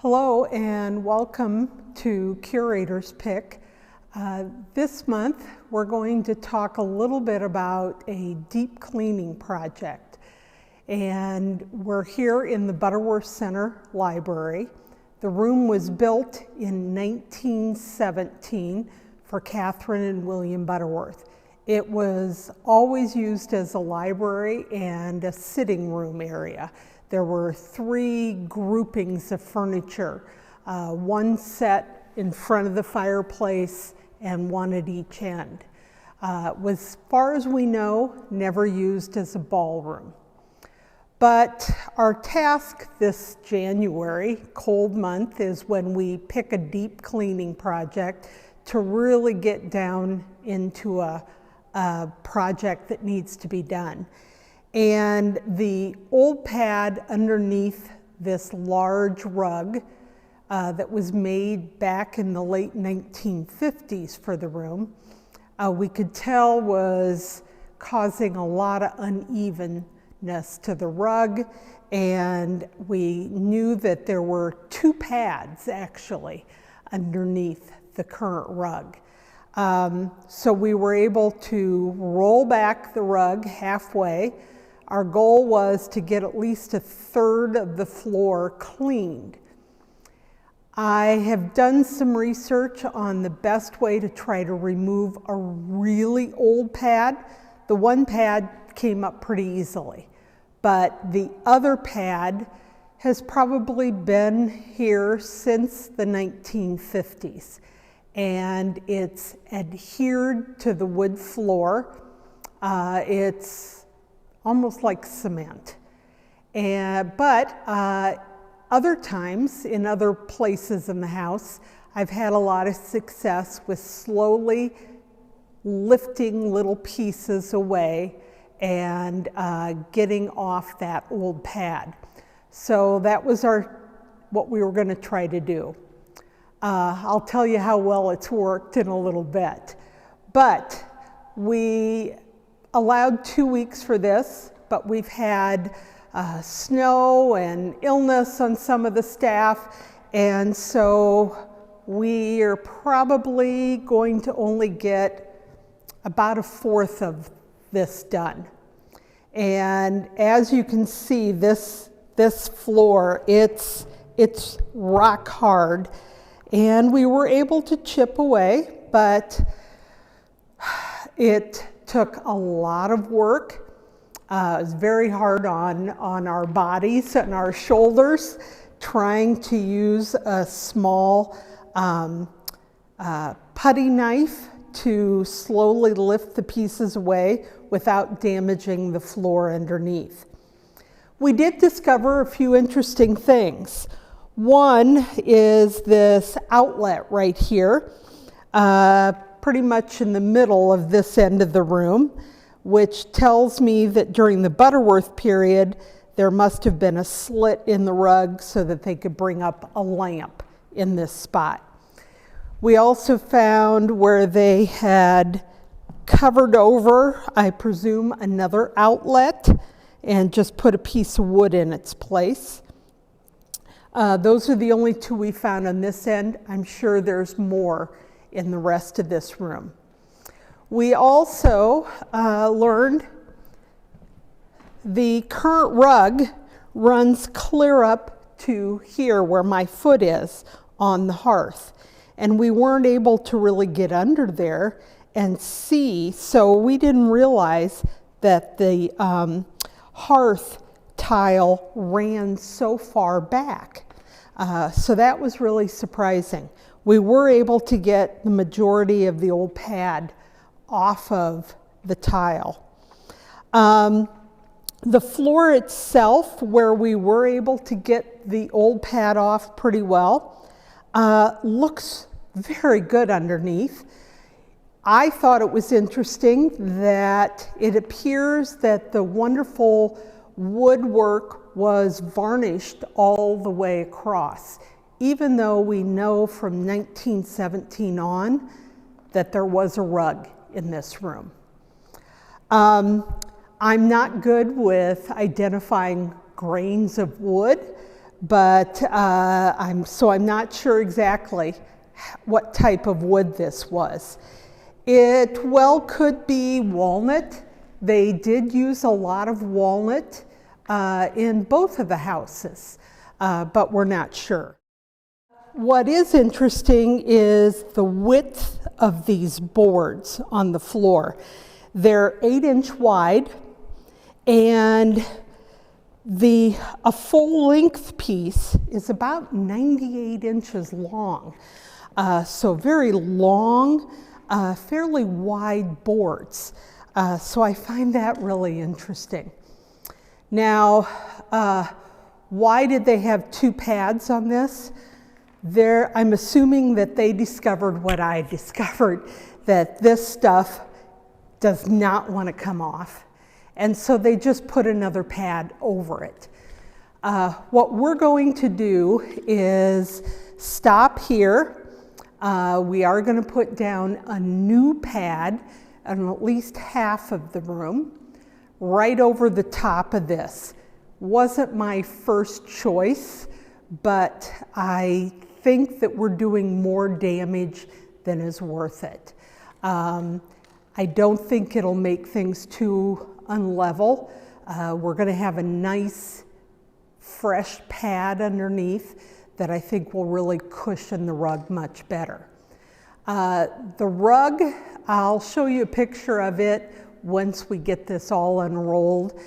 Hello and welcome to Curator's Pick. This month we're going to talk a little bit about a deep cleaning project. And we're here in the Butterworth Center library. The room was built in 1917 for Catherine and William Butterworth. It was always used as a library and a sitting room area. There were three groupings of furniture, one set in front of the fireplace and one at each end. As far as we know, never used as a ballroom. But our task this January, cold month, is when we pick a deep cleaning project to really get down into a project that needs to be done. And the old pad underneath this large rug that was made back in the late 1950s for the room, we could tell was causing a lot of unevenness to the rug, and we knew that there were two pads actually underneath the current rug. So we were able to roll back the rug halfway. Our goal was to get at least a third of the floor cleaned. I have done some research on the best way to try to remove a really old pad. The one pad came up pretty easily, but the other pad has probably been here since the 1950s, and it's adhered to the wood floor. It's almost like cement. But other times, in other places in the house, I've had a lot of success with slowly lifting little pieces away and getting off that old pad. So that was what we were going to try to do. I'll tell you how well it's worked in a little bit. But we allowed 2 weeks for this, but we've had snow and illness on some of the staff, and so we are probably going to only get about a fourth of this done. And as you can see, this floor, it's rock hard, and we were able to chip away, but it took a lot of work. It was very hard on our bodies and our shoulders, trying to use a small putty knife to slowly lift the pieces away without damaging the floor underneath. We did discover a few interesting things. One is this outlet right here, pretty much in the middle of this end of the room, which tells me that during the Butterworth period, there must have been a slit in the rug so that they could bring up a lamp in this spot. We also found where they had covered over, I presume, another outlet and just put a piece of wood in its place. Those are the only two we found on this end. I'm sure there's more in the rest of this room. We also learned the current rug runs clear up to here where my foot is on the hearth. And we weren't able to really get under there and see, so we didn't realize that the hearth tile ran so far back. So that was really surprising. We were able to get the majority of the old pad off of the tile. The floor itself, where we were able to get the old pad off pretty well, looks very good underneath. I thought it was interesting that it appears that the wonderful woodwork was varnished all the way across, even though we know from 1917 on that there was a rug in this room. I'm not good with identifying grains of wood, but I'm not sure exactly what type of wood this was. It well could be walnut. They did use a lot of walnut in both of the houses, but we're not sure. What is interesting is the width of these boards on the floor. They're 8-inch wide, and a full length piece is about 98 inches long. So very long, fairly wide boards. So I find that really interesting. Now, why did they have 2 pads on this? I'm assuming that they discovered what I discovered, that this stuff does not want to come off. And so they just put another pad over it. What we're going to do is stop here. We are going to put down a new pad on at least half of the room, right over the top of this. Wasn't my first choice, but I think that we're doing more damage than is worth it. I don't think it'll make things too unlevel. We're going to have a nice fresh pad underneath that I think will really cushion the rug much better. The rug, I'll show you a picture of it once we get this all unrolled.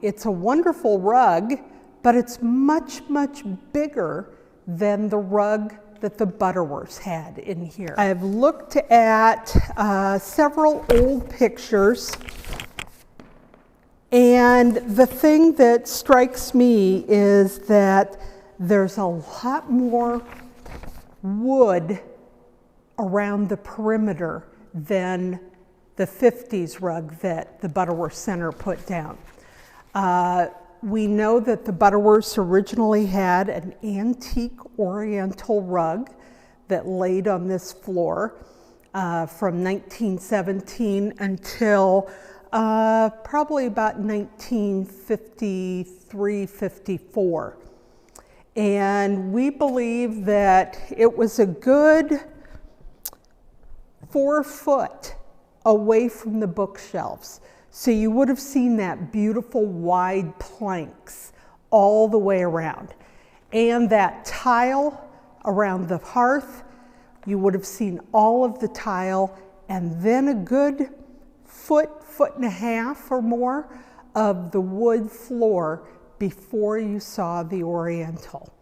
It's a wonderful rug, but it's much, much bigger than the rug that the Butterworths had in here. I've looked at several old pictures, and the thing that strikes me is that there's a lot more wood around the perimeter than the 50s rug that the Butterworth Center put down. We know that the Butterworths originally had an antique oriental rug that laid on this floor from 1917 until probably about 1953-54. And we believe that it was a good 4 foot away from the bookshelves. So you would have seen that beautiful wide planks all the way around. And that tile around the hearth, you would have seen all of the tile, and then a good foot and a half or more of the wood floor before you saw the oriental.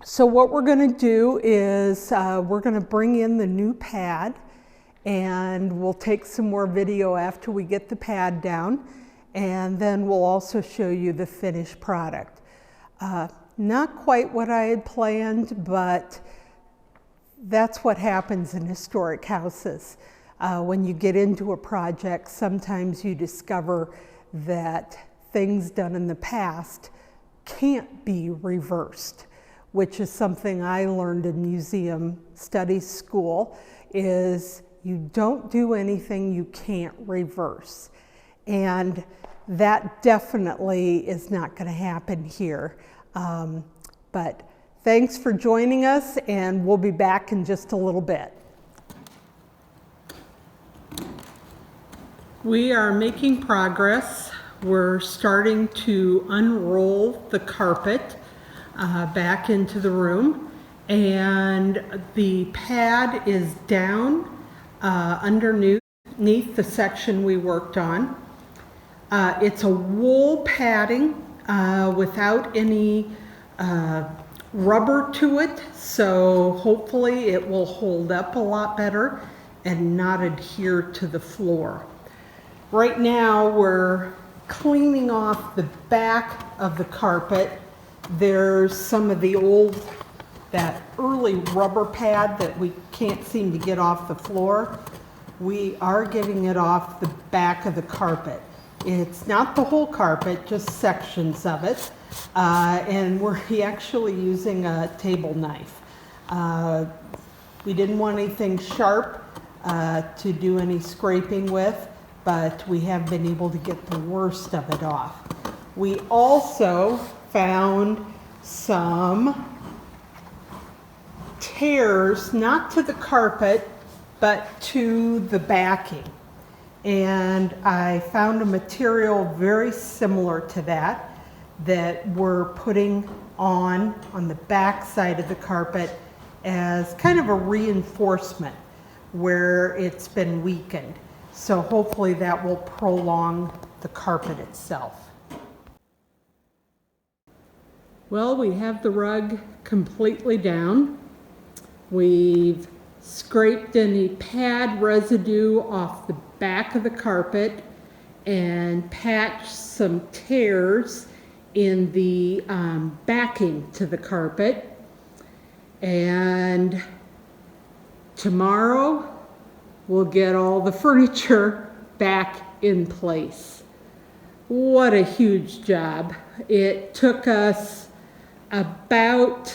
So what we're going to do is we're going to bring in the new pad, and we'll take some more video after we get the pad down, and then we'll also show you the finished product. Not quite what I had planned, but that's what happens in historic houses. When you get into a project, sometimes you discover that things done in the past can't be reversed, which is something I learned in museum studies school, is you don't do anything you can't reverse. And that definitely is not going to happen here. But thanks for joining us, and we'll be back in just a little bit. We are making progress. We're starting to unroll the carpet back into the room, and the pad is down underneath the section we worked on. It's a wool padding without any rubber to it, so hopefully it will hold up a lot better and not adhere to the floor. Right now we're cleaning off the back of the carpet. There's some of the that early rubber pad that we can't seem to get off the floor. We are getting it off the back of the carpet. It's not the whole carpet, just sections of it. And we're actually using a table knife. We didn't want anything sharp to do any scraping with, but we have been able to get the worst of it off. We also found some tears, not to the carpet, but to the backing. And I found a material very similar to that we're putting on the back side of the carpet as kind of a reinforcement where it's been weakened. So hopefully that will prolong the carpet itself. Well, we have the rug completely down. We've scraped any pad residue off the back of the carpet and patched some tears in the backing to the carpet. And tomorrow we'll get all the furniture back in place. What a huge job. It took us about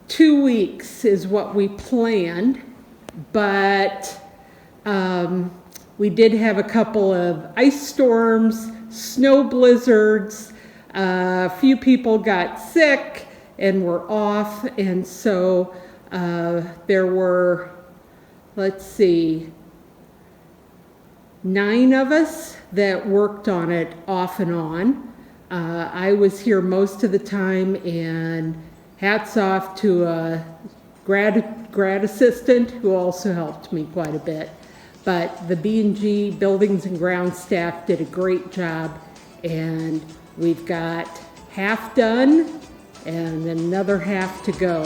2 weeks is what we planned, but we did have a couple of ice storms, snow blizzards, a few people got sick and were off, and so there were, let's see, 9 of us that worked on it off and on. I was here most of the time, and hats off to a grad assistant who also helped me quite a bit. But the B&G Buildings and Grounds staff did a great job, and we've got half done and another half to go.